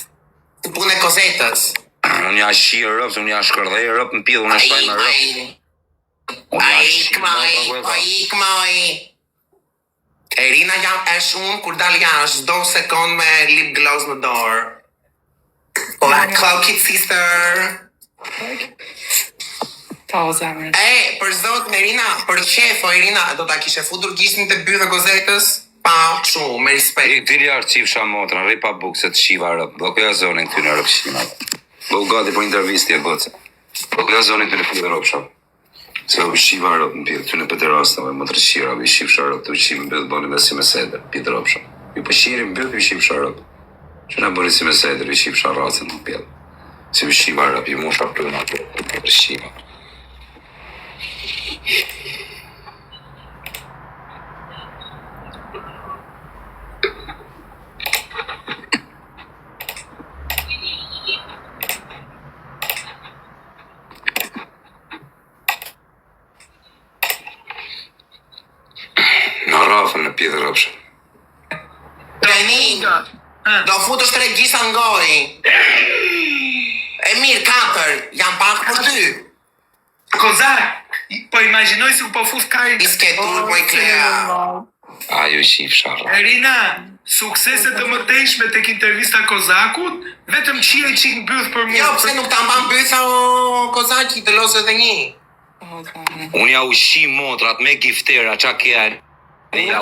Të punë e kozetës. Unë ja shirë rëp, unë ja shkërdhej rëp në pilo, unë e shpaj me rëp. Ikmoj. Erina jam e shumë kur dal jash, do sekund me lip gloss në dorë. Black Cloak It Sister. Ta o zemrën. Për zot, Erina, për qefo, Erina, do ta kishe futur gishtin të bythë gozetës? Pa, shumë, me respekt. Ti ljarë qifsha motrën, rri pa bukë se të shiva rëp, do këja zonin këty në rëp shima. Do gati për intervisti e gocë. Do këja zonin këty në këtë rëp shop. Se u shiva rëp në pjellë, këty në për të rastave, më të rëshira, u shifsha rëp, të u qimë bëllë, boni me si me seder, pjellë rëp shop. Ju për shirim bëllë, u shifsha rëp. Që në boni si me seder, u shifsha racën në pjellë. Si u shiva rëp, ju musha për në atë, për shima. Në rafën në pjellë rëpshë. Beni, do futësh 3 gjisa në gori. E mirë, 4, jam pak për ty. Kozak, po imaginoj se u po fus kari. Iske turbo i Klea. Ajo shifsha rëp. Erina, suksese të mëtejshme tek intervista Kozakut, vetëm qire qik në byth për mua. Jo, pse nuk ta mban bytha o Kozaki, të losë edhe një. Unë ja ushqim motrat me giftera, qa kja ja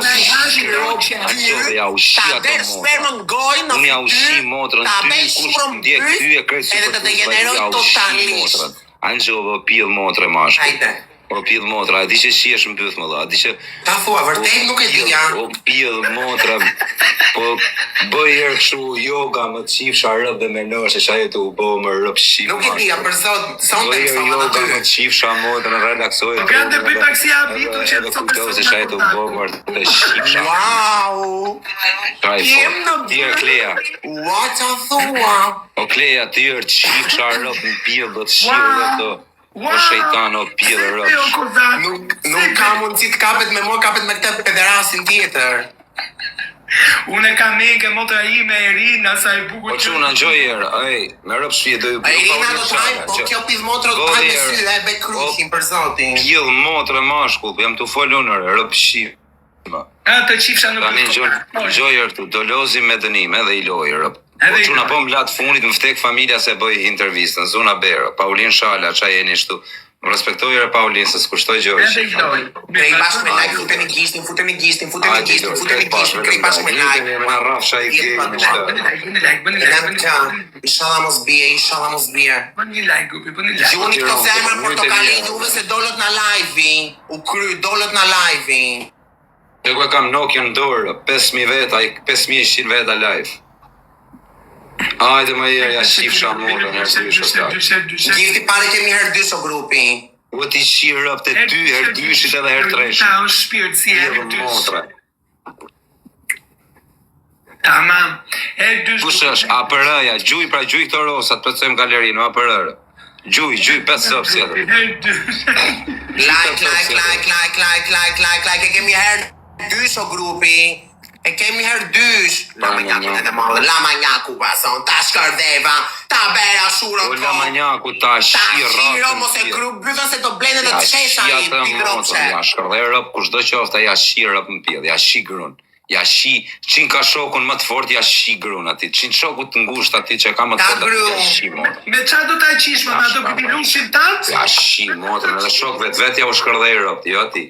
ushqim Ta der spermën gojë në Unë ja ushqim motrën ta ty, bëj kush shurën ndjek byt, ty e krejt edhe të degeneroj totalisht. Anxho, pjell motre mashkull. Hajde. O pjell motra, a di që shiesh më byth më dha, a di që... Ta thua, vërtet nuk e di ja. O pjell motra, po bëj herë kështu yoga më të qifsha rëb dhe me nëshe që aje të u bo më rëb shqip. Nuk e di ja, për zot, son të Bëj herë mësova yoga më aty. të qifsha motra, relaksoj. Po grande bëj pak si habitu që edhe kujtoj se që aje të u bo më të qifsha. Wow! Jem në Tjerë Kleja. Ua qa thua? O Kleja, tjerë qifsha rëb në pjell dhe të shqirë dhe të... O shejtan, o pjellë rëb. Nuk ka mundësi të kapet me mua, kapet me këtë pederasin tjetër. Unë e kam mege motra ime Irina sa e bukur. Po që unë angjoj herë, me rëb shpje do ju bëj Irina do të hajmë, po kjo pidh motrë do të hajmë me sy dhe e be kryshin për zotin. Pjell motre mashkull, po jam të folunër, rëb shqip. Të qifsha nuk Tani angjoj herë të dolozi me dënim, edhe i loj rëb. Po që unë po më latë funit, më vtek familja se bëj intervistën, Zuna Berë, Paulin Shala, qa jeni shtu. Më respektoj e Paulin, se s'kushtoj gjoj. Edhe i loj. Krej bashkë me like, futeni gjishtin, krej bashkë me like. Më rrafsha i kejnë në shtë. Edhem që, inshallah mos bie. Bën një like, gupi, bën një like. Gjuni këto zemër portokalin, uve se dollët na live-i. U kry, dollët na live-i. Dhe ku e kam Nokia në dorë, 5.000 veta, 5.100 veta live. Ajde më herë, ja shifsha modën, herë dyshë. Gifti pare kemi herë dy so grupi. U ti shirë rëp të ty, herë dyshit edhe herë treshit. Ta është shpirt si herë dysh. Motra. Tamam. Herë dysh. Kush është? APR-ja, gjuj pra gjuj këto rosat, të cëmë galerinë, APR-ë. Gjuj, 5 zopsi edhe. Herë dysh. Like, e kemi herë dy so grupi. E kemi herë dysh. La manjaku pason, ta shkërdeva, ta bera shurën O la manjaku, ta shirë Ta shiro, mos e kru, bythën se të blende dhe të shesha i pidropqe. Ja shkërdhe rëp, kush do qofta, ja shirë rëp në pjellë, ja shi grun. Ja shi, qin ka shokun më të fort, ja shi grun ati. Qin shokut të ngusht ati që ka më të fort, ja shi motrë. Me qa do ta qish, ma do këti lushin tatë? Ja shi motrë, edhe shok vet ja u shkërdhe rëp, jo ati.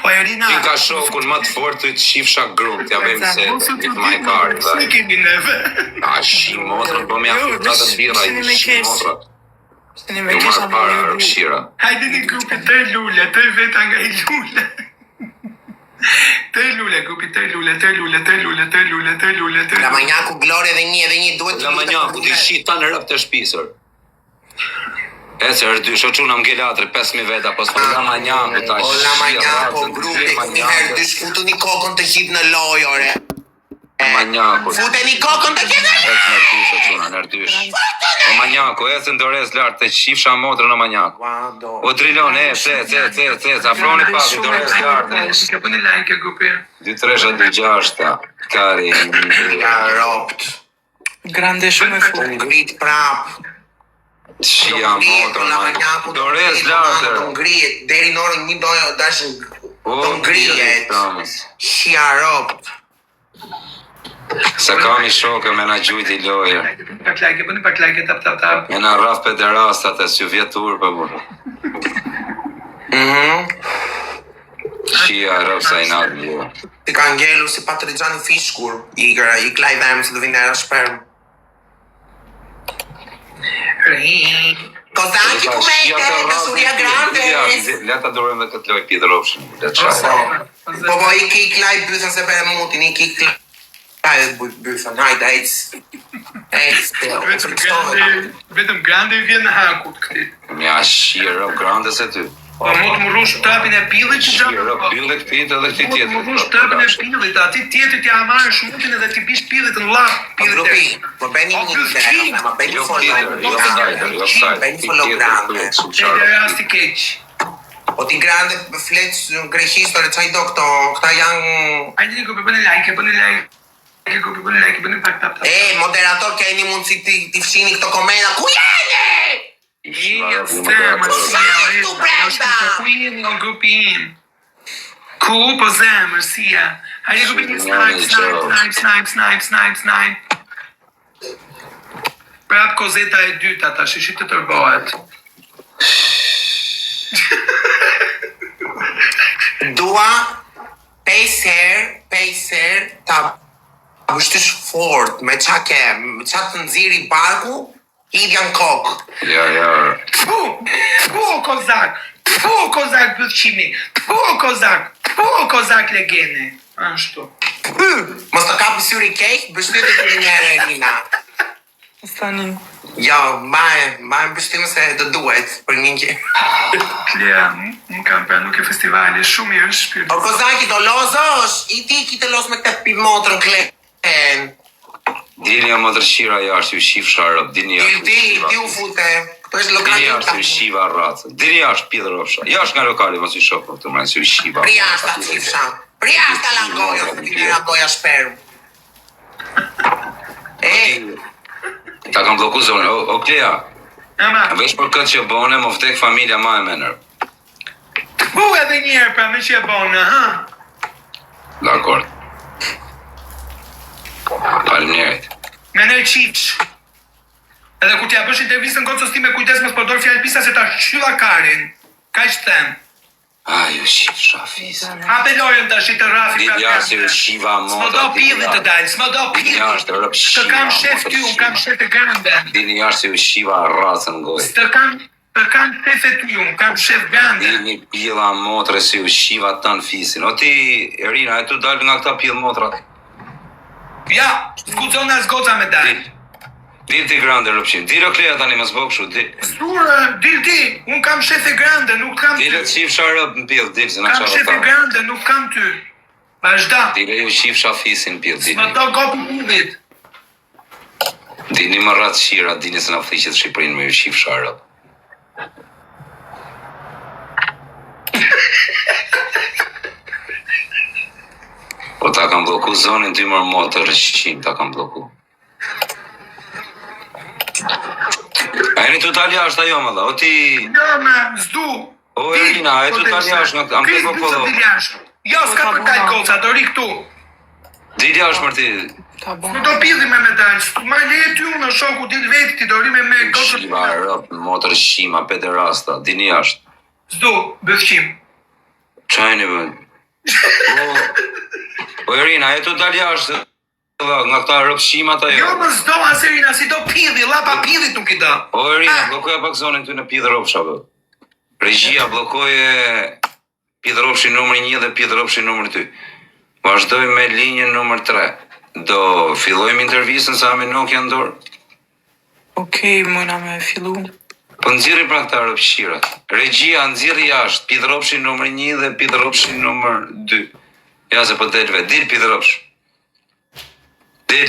O Irina. Qin ka shokun më të fort, të shifsha grun, t'ja vem se, with my card, Së dhe. kemi neve. Ja shi motrë, po me afurta të bira, i shi motrë. Shini Ju me kisha marë para, rëpshira. Hajde një grupi të lule, të veta nga i lule. Të lule, grupi të lule. La manjaku, Glore dhe një duhet La manjaku, ti shi ta në rëp të shpisër. E se është dy, shoquna më gelatri, 5.000 veta, po s'po la manjaku, ta O la manjaku, grupi, një herë dysh, futu një kokën të hit në loj, ore. Manjaku. Fute një kokën të hit në loj. Ecë në dysh, shoquna, në dysh. O manjaku, ecë në dores lartë, të qifsha motrë në manjaku. O trilon, ecë, afroni pak, në dores lartë. Ka për një like, grupi. 2, 3, 2, 6, kari. Ja, ropt. Grande shumë e fu. Ngrit prap. Shia motrë, La manjaku, dores lartë. do ngrijet, deri në orën një dojë dashën. O, Do ngrijet. Shia, ropt. Se kam i shokë me na gjujt i lojë. Pak like, tap. Me na rraf pederastat e s'ju vjetur për burë. Shia rrëf sa i natë burë. Ti ka ngelu si Patrigjani Fishkur. I klaj dhemë se do vinë era shpermë. Kozaki ku mejte, dëshuria grandes. Leta dorëm dhe këtë loj pidrofshin. Po, i klaj bëthën se bere mutin, i klaj bëthën, hajde, Vetëm grande i vjen në hakut këti. Mja shirë grandes e ty. Po mu të më rush trapin e pillit që gjabë. Shirë pillit këtit edhe këti tjetër. Mu të më rush trapin e pillit, ati tjetër t'ja amarë shmutin edhe t'i bish pillit në lap. Grupi, po beni një dhe, ma beni follow grande. E rasti keq. Po ti grande fletë grehistore qaj do këta janë... Ajde një grupi, bëni like. Bëni pak. Moderator, ke një mundësi ti fshini këto komenda, ku jeni? Ku po zemër, sia. Hajde grupi një snipe. Prap kozeta e dyta, ta shishit të tërbohet. dua 5 herë ta vështysh fort me qa të nxirri barku, hidja në kokë. Ja. Fu kozak bëthqimi, fu kozak legene. Ashtu. Mos të kapi syri keq, bështetit të njëre, Elina. Stani. Jo, ma bështimë se do duhet për një gjë. Klea, unë kam pra nuk e festivali, shumë mirë është shpirë. O kozaki do lozosh, i ti ki të los me këtë motrën klen. Dini jam më tërshira jashtë, ju shif sharëp, dini jashtë. Ti u fute, këtë është Dini lokali jashtë, ju shiva ratë. Dini jashtë, pidhë rofsha. Jashtë nga lokali, mos ju shofë, të mërën, se ju shiva. Priashta të shifsha. Priashta langoja, se ti langoja shperu. Ta kam bloku zonë, o Klea, Ama, veç për këtë që bone, më vdek familja ma e menër. fu edhe njerë pra me që e bonë, ha? Dakord. Faleminderit. Me në qipsh. Edhe kur t'ja bësh intervistën gocës ti me kujdes mos përdor fjalë pisa se ta shtylla karin. Ka që them. Ju shif shafis. Hape lojën të ashtë të rafi Dini jashtë, ju shiva S'mo mota. do pilli të dalë, s'mo do Dini pilli. jashtë, rëp Të shiva. kam shef ty, unë kam shef të grande. Dini jashtë, ju shiva racën goj. Të kam shef e ty, unë kam shef grande. Dini pila motre se ju shiva të në fisin. O ti, Erina, e tu dalë nga këta pilë motrat. Ja, s'kudzon as goca me dalë. Dil ti grande rëpshim. Dilo Klea tani më zbog kështu. Sturë, dil ti, unë kam shef e grande, nuk kam ty. Dile të shif sharëp në pilë, dil se në Kam qarë shef e ta. grande, nuk kam ty. Vazhda, Dile ju shif shafisin pilë, s'mo dini. do gopi pillit. Dini më ratë shira, dini se në fliqet Shqipërinë me ju shif sharëp. Po ta kam bloku zonin ty mërë motë të rëshqim, ta kam bloku. A jeni të talja është ajo më dha, o ti... Jo, me, s'du. O Erina, e të talja është nga am të popolo. Jo, s'ka për dalë goca, do ri këtu. Dilja është mërti, Ta Nuk bon. do pilli me dalë, ma leje ty unë në shoku, dil vetë ti, do ri me gocë. shiva, rëp, motër shima, pederasta, dini jashtë. S'du, bëthqim. Qajni bën. O Erina, e të dalja është nga këta rëpshimat ajo. Jo, më s'do aserina, si do pilli, lapa pillit nuk i do. O Erina, blokoja pak zonin ty në pidhë ropshave. Regjia blokoje pidhë ropshin numër 1 dhe pidhë ropshin numër 2. Vazhdoj me linjën numër 3. Do fillojmë intervistën sa me nuk janë dorë. Okej, mëna me fillu. Po nxirri pra këta rëpshirat. Regjia nxirri jashtë pidhë ropshin numër 1 dhe pidhë ropshin numër 2. Ja se po del vetë, dil pidhë ropsh. Dil,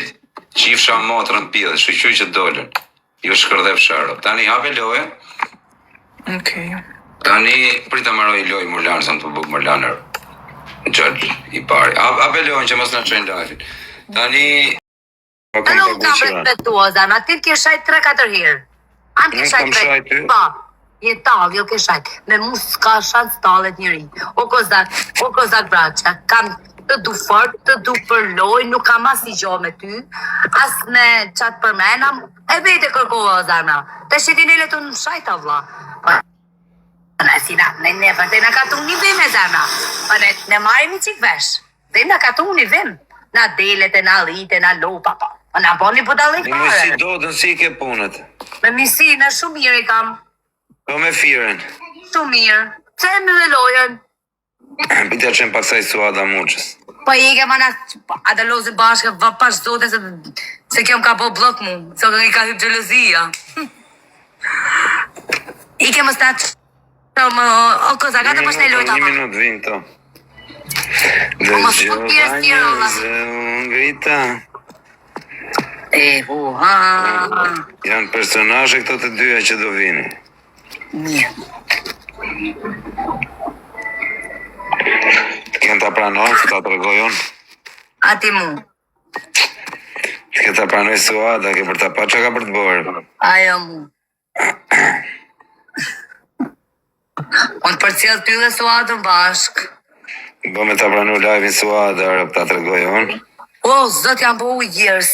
qifsha motrën pidhë, shqyqy që dollën. Ju shkërdhep sharëp. Tani hape loje. Okej. Tani prita marroj loj Murlanë, sa më të buk Murlanër. Gjallë i pari. Hape lojën që mos në qenë lajfin. Tani... Nuk kam respektuoza, ma ti ke shajt 3-4 herë. Am ke Nuk shajt kam shajt ty? Po, je tallë, jo ke shajt. Me mu s'ka shans tallet njëri. O kozak braqa, kam të du fort, të du për loj, nuk kam as një gjo me ty, as me qatë për menam, e vete kërkova o zarna. Të shetin e letu në shajta vla. Në si ne për të në ka tu një vim e zarna. Po ne marim i qik vesh. Dhe në ka tu një vim. Na delet e na rrit e na lopa pa. Po na boni po dallim Në si fare. do të si ke punët. Me misi në shumë mirë i kam. Po me firen. Shumë mirë. Pse me dhe lojën? Pita qenë pak saj Suada Muqës. Po i ke mana atë lozi bashkë vë pash zote se kjo më ka po blok mu. Se i ka hyp gjelozia. I ke më stat o koza, gata pash në lojta. Një minut vinë to. Po mos po pjerë tjera, valla. Grita. Janë personazhe këto të dyja që do vini. Një. Kënë ta pranoj, që ta të regojon. Ati mu. Kënë ta pranoj Suada, ke për ta pa që ka për të bërë. Ajo mu. Unë për cilë ty dhe suatën bashk. Bo me ta pranoj live-in Suada, rëp ta të regojon. O, zot jam po u jërës.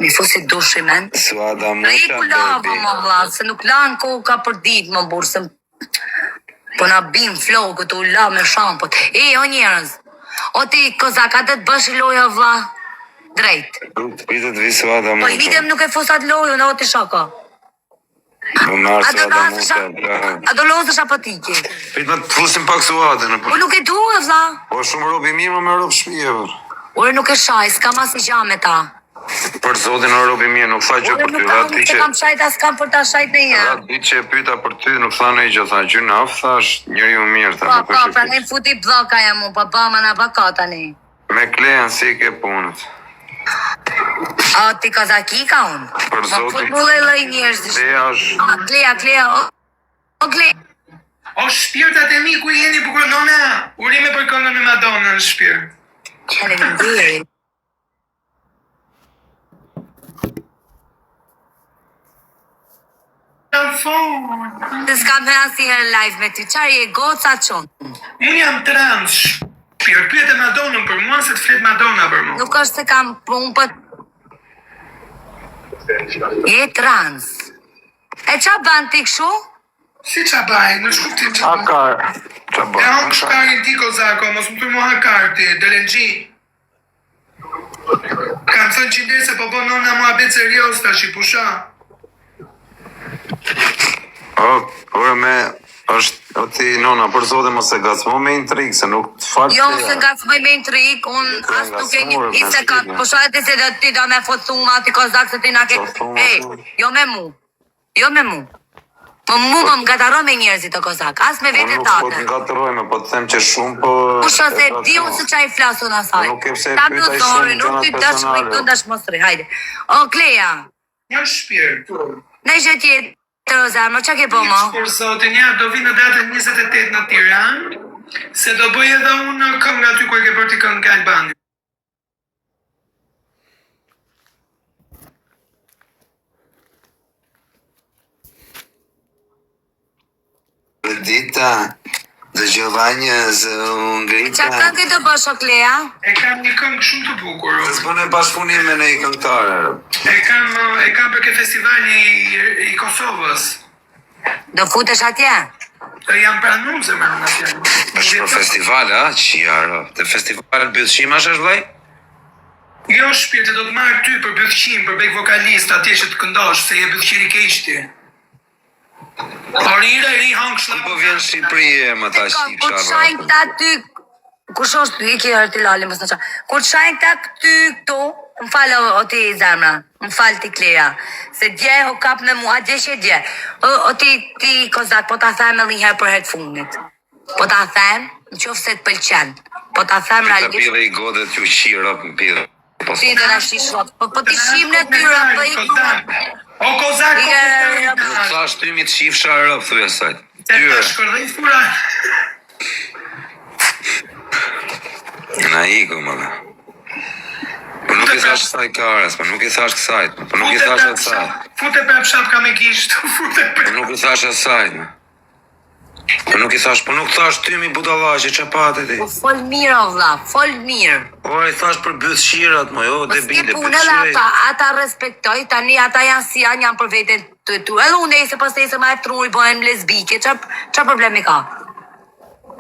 Mi fusi dushi, men. Suada Në i Muqa, ku lava, baby. më vla, se nuk lanë ko ka për ditë, më burë, se Po na bim flokët u la me shampot. O njerëz. O ti kozaka të të bësh loja vlla. Drejt. Pritet visvada Po hitem nuk e fosat lojën, o ti shaka. A do lozësh apo ti ke? Prit me të fusim pak suadën. Po nuk e dua vlla. Po shumë robi mirë me rob shtëpie. Ore nuk e shaj, s'kam as një me ta. Për zotin o robi mirë, nuk tha gjë për ty. Nuk e kam shajt as kam për ta shajt në një. Ti që e pyeta për ty, nuk tha në i gjë, tha gjyna af, thash njëri u mirë. Po, pra ne futi bloka jam unë, po bëma në baka tani. Me klejen si ke punët. O, ti kozaki ka unë? Për Ma zotin. fut mulle loj njerëz. Kleja, o Kleja. O shpirtat e mi ku jeni bukur nona. Urime për këngën e Madonna në shpirt. Faleminderit. Të s'kam me asnjëherë live me ty, qarë je goca qonë? Unë jam trans shpirt. Pyet e Madonnën për mua se të flet Madonna për mua. Nuk është se kam punë për... Je trans. E qa ban ti këshu? Si qa baj, në shkuptin qa baj. Hakar. Qa E bërë? unë shkarin ti kozako, mos më të mua hakar ti, Delengji. Kam thënë qinde se po nona mua bet serios tash i pusha. Ore me, është, o ti nona, për zote mos e gacmo me intrigë, se nuk të falë Jo, se nga s'moj me intrigë, unë as nuk e një se ka, po shohet ti se do ti do me fotuma, ti kozak se ti na ke... Jo me mu. Mu më gataro me njerëzit të kozak, as me vete Po tate. të ngatrojme, po të them që shumë, po... Kusho se di unë se qa i flasun asaj. Po nuk e pse e Ta pyeta më i shumë thori, nuk ti gjëna dash me personale. këtu dash mosri, hajde. O, Kleja, Një shpirt. në gjë tjetër o zemër, qa ke po mo? Për zotin, ja, do vi në datën 28 në Tiranë, se do bëj edhe unë këngë aty ku e ke bërë ti këngë nga Albani. Dita, dëgjova një zë Qa këngë të bësh o Kleja? E kam një këngë shumë të bukur. Të s'bën e bashkëpunim me në i këngëtare. E kam për ke festivali i Kosovës. Do futesh atje? E jam pranuar se më në atje. është për festival, a? Qjarë. Të festivalet bëthshimash është vllai? Jo shpirti, do të marrë ty për bëthqim, për bek vokalist, atje që të këndosh, se je bëthqiri keqti. Por i hangë shla. Po vjen Shqipëri e më ta shqip Kur shajnë këta ty... Kush është, i ki hërti lali, mësë në qa. Kur shajnë këta këty këtu, më falë o ti zemra, më falë ti Kleja, se dje o kap me mua, dje që dje. O ti kozak, po ta them edhe një herë për herë të fundit. Po ta them, në qofë se të pëlqen. Po ta them Ta realisht. pile i godet ju qira për pile. Ti dhe në shishot. Po ti shim në tyra, po i kuma. O kozak, Nuk thash ty mi të shif sharë, thuja sajt. Se Tyre. ta shkërdhej fura. Na iku më dhe. Po nuk i thash kësaj kares, po nuk i thash kësajt, po nuk i thash asaj. Fute prap shapka me gisht. Fute Po nuk i thash asajt. Po nuk i thash, po nuk thash ty mi budallaqe, që pate ti. Po fol mirë o vlla, fol mirë. Po i thash për bëthshirat, mo jo, Po s'ke debile, punë edhe ata respektoj, tani ata janë si janë për veten të tu. Edhe unë se pas se ma e truri bëhen lesbike, qa problemi ka?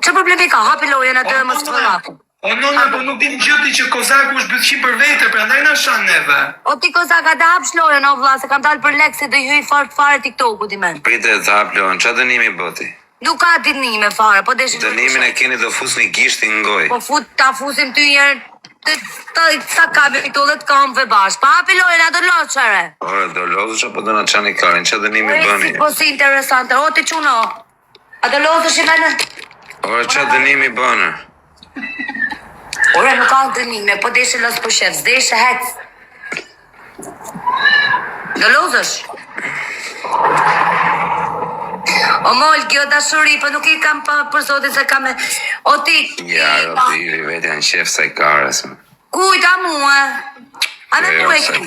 Qa problemi ka? Hapi lojen atë mos të hapu. O nona, po nuk din gjëti që kozaku është bëthqim për vete, prandaj na shan neve. O ti kozaka të hapsh lojen o vlla, se kam dalë për lek se do hyj fare TikToku ti men. Prite të hap lojën, qa dënimi bëti? Nuk ka dënime fare, po deshin. Dënimin e keni do fusni gishtin ngoj. Po ta fusim ty njerë sa kabe këtu dhe të kamve bashkë. Pa hapi lojen atë loqere. Ore, do lozë që po do na qani karin, qa dënimi bëni? Po si interesante, o ti quno. Atë lozësh i menë. Ore, qa dënimi bënë? Ore, nuk ka dënime, po deshe los për shef, zdeshe hec. Do lozësh? O mol, kjo dashuri, po nuk i kam për zotin se kam e... O ti... Ja, roti, vetë janë qef sa i kares. Kujta mua. A me mu e ki?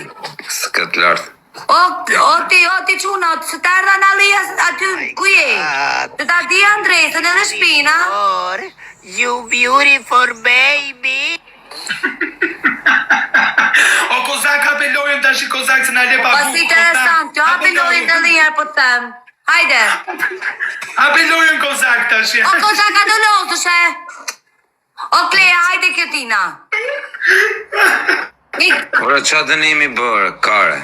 Së këtë lartë. O ti quna, se ta erdha në alija aty, ku je? Se ta di Andresën edhe shpina. Or, you beautiful baby. O kozak hape lojën tash i kozak se na le pa Pas interesant, jo hapi lojën të njerë po të them. Hajde. Hapi lojën kozak tash. O kozak a do lodhësh e? O Klea, hajde kjo tina. Ora qa dënimi bërë, kare.